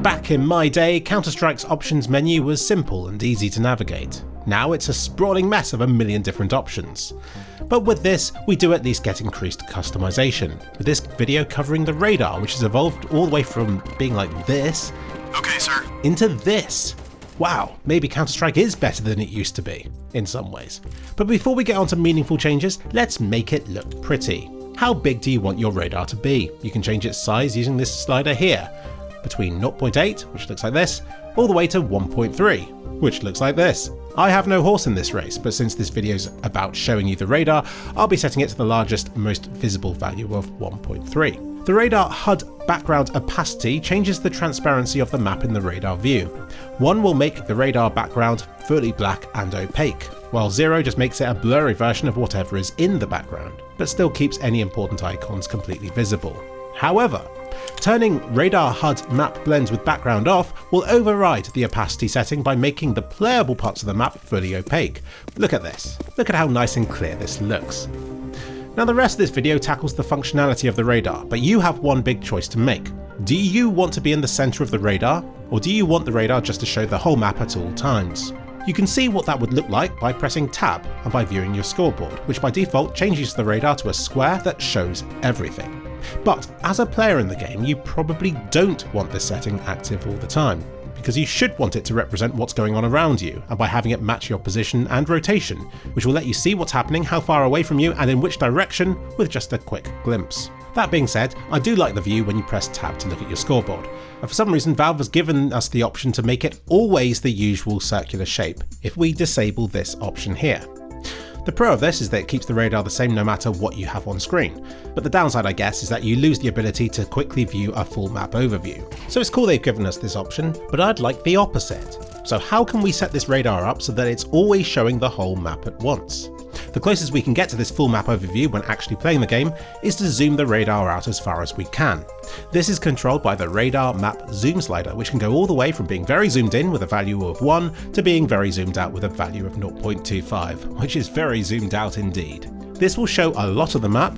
Back in my day, Counter-Strike's options menu was simple and easy to navigate. Now it's a sprawling mess of a million different options. But with this, we do at least get increased customization, with this video covering the radar, which has evolved all the way from being like this, okay sir, into this. Wow, maybe Counter-Strike is better than it used to be, in some ways. But before we get on to meaningful changes, let's make it look pretty. How big do you want your radar to be? You can change its size using this slider here, between 0.8, which looks like this, all the way to 1.3, which looks like this. I have no horse in this race, but since this video is about showing you the radar, I'll be setting it to the largest, most visible value of 1.3. The radar HUD background opacity changes the transparency of the map in the radar view. 1 will make the radar background fully black and opaque, while 0 just makes it a blurry version of whatever is in the background, but still keeps any important icons completely visible. However, turning radar HUD map blends with background off will override the opacity setting by making the playable parts of the map fully opaque. Look at this. Look at how nice and clear this looks. Now the rest of this video tackles the functionality of the radar, but you have one big choice to make. Do you want to be in the center of the radar, or do you want the radar just to show the whole map at all times? You can see what that would look like by pressing tab and by viewing your scoreboard, which by default changes the radar to a square that shows everything. But as a player in the game, you probably don't want this setting active all the time, because you should want it to represent what's going on around you, and by having it match your position and rotation, which will let you see what's happening, how far away from you, and in which direction with just a quick glimpse. That being said, I do like the view when you press tab to look at your scoreboard, and for some reason Valve has given us the option to make it always the usual circular shape if we disable this option here. The pro of this is that it keeps the radar the same no matter what you have on screen, but the downside I guess is that you lose the ability to quickly view a full map overview. So it's cool they've given us this option, but I'd like the opposite. So how can we set this radar up so that it's always showing the whole map at once? The closest we can get to this full map overview when actually playing the game is to zoom the radar out as far as we can. This is controlled by the radar map zoom slider, which can go all the way from being very zoomed in with a value of 1 to being very zoomed out with a value of 0.25, which is very zoomed out indeed. This will show a lot of the map,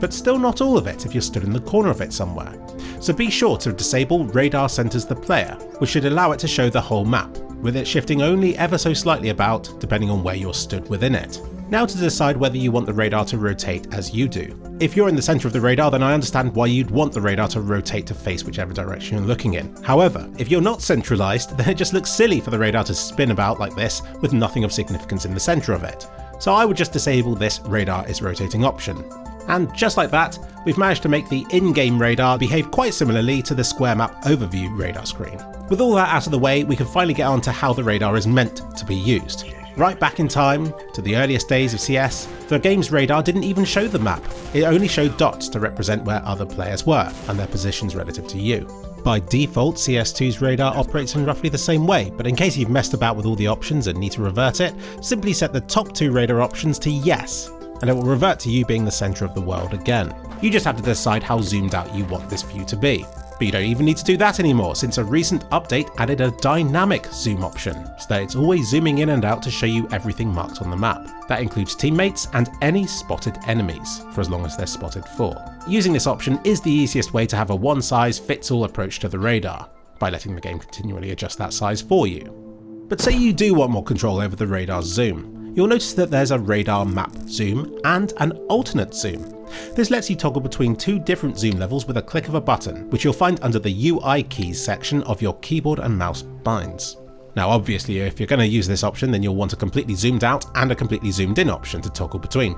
but still not all of it if you're stood in the corner of it somewhere. So be sure to disable radar centers the player, which should allow it to show the whole map, with it shifting only ever so slightly about depending on where you're stood within it. Now to decide whether you want the radar to rotate as you do. If you're in the center of the radar, then I understand why you'd want the radar to rotate to face whichever direction you're looking in. However, if you're not centralized, then it just looks silly for the radar to spin about like this with nothing of significance in the center of it. So I would just disable this radar is rotating option. And just like that, we've managed to make the in-game radar behave quite similarly to the square map overview radar screen. With all that out of the way, we can finally get on to how the radar is meant to be used. Right back in time, to the earliest days of CS, the game's radar didn't even show the map. It only showed dots to represent where other players were and their positions relative to you. By default, CS2's radar operates in roughly the same way, but in case you've messed about with all the options and need to revert it, simply set the top 2 radar options to yes, and it will revert to you being the center of the world again. You just have to decide how zoomed out you want this view to be. But you don't even need to do that anymore, since a recent update added a dynamic zoom option, so that it's always zooming in and out to show you everything marked on the map. That includes teammates and any spotted enemies, for as long as they're spotted for. Using this option is the easiest way to have a one-size-fits-all approach to the radar, by letting the game continually adjust that size for you. But say you do want more control over the radar's zoom. You'll notice that there's a radar map zoom and an alternate zoom. This lets you toggle between 2 different zoom levels with a click of a button, which you'll find under the UI keys section of your keyboard and mouse binds. Now obviously if you're going to use this option, then you'll want a completely zoomed out and a completely zoomed in option to toggle between.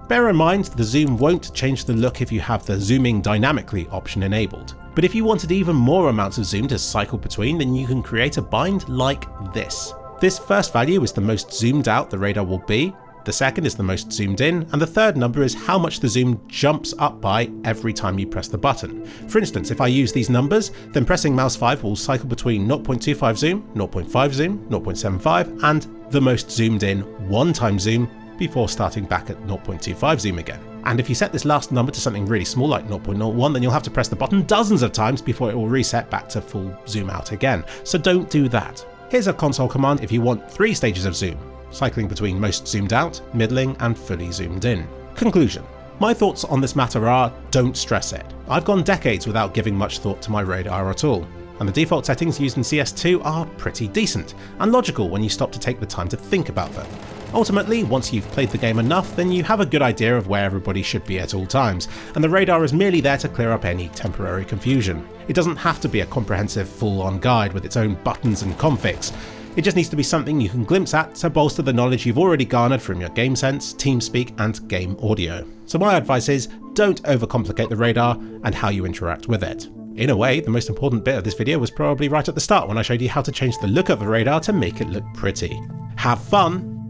Bear in mind the zoom won't change the look if you have the zooming dynamically option enabled. But if you wanted even more amounts of zoom to cycle between, then you can create a bind like this. This first value is the most zoomed out the radar will be, the second is the most zoomed in, and the third number is how much the zoom jumps up by every time you press the button. For instance, if I use these numbers, then pressing mouse 5 will cycle between 0.25 zoom, 0.5 zoom, 0.75, and the most zoomed in 1-time zoom before starting back at 0.25 zoom again. And if you set this last number to something really small like 0.01, then you'll have to press the button dozens of times before it will reset back to full zoom out again. So don't do that. Here's a console command if you want 3 stages of zoom, cycling between most zoomed out, middling, and fully zoomed in. Conclusion. My thoughts on this matter are, don't stress it. I've gone decades without giving much thought to my radar at all, and the default settings used in CS2 are pretty decent, and logical when you stop to take the time to think about them. Ultimately, once you've played the game enough, then you have a good idea of where everybody should be at all times, and the radar is merely there to clear up any temporary confusion. It doesn't have to be a comprehensive full-on guide with its own buttons and configs. It just needs to be something you can glimpse at to bolster the knowledge you've already garnered from your game sense, TeamSpeak and game audio. So my advice is, don't overcomplicate the radar and how you interact with it. In a way, the most important bit of this video was probably right at the start when I showed you how to change the look of the radar to make it look pretty. Have fun,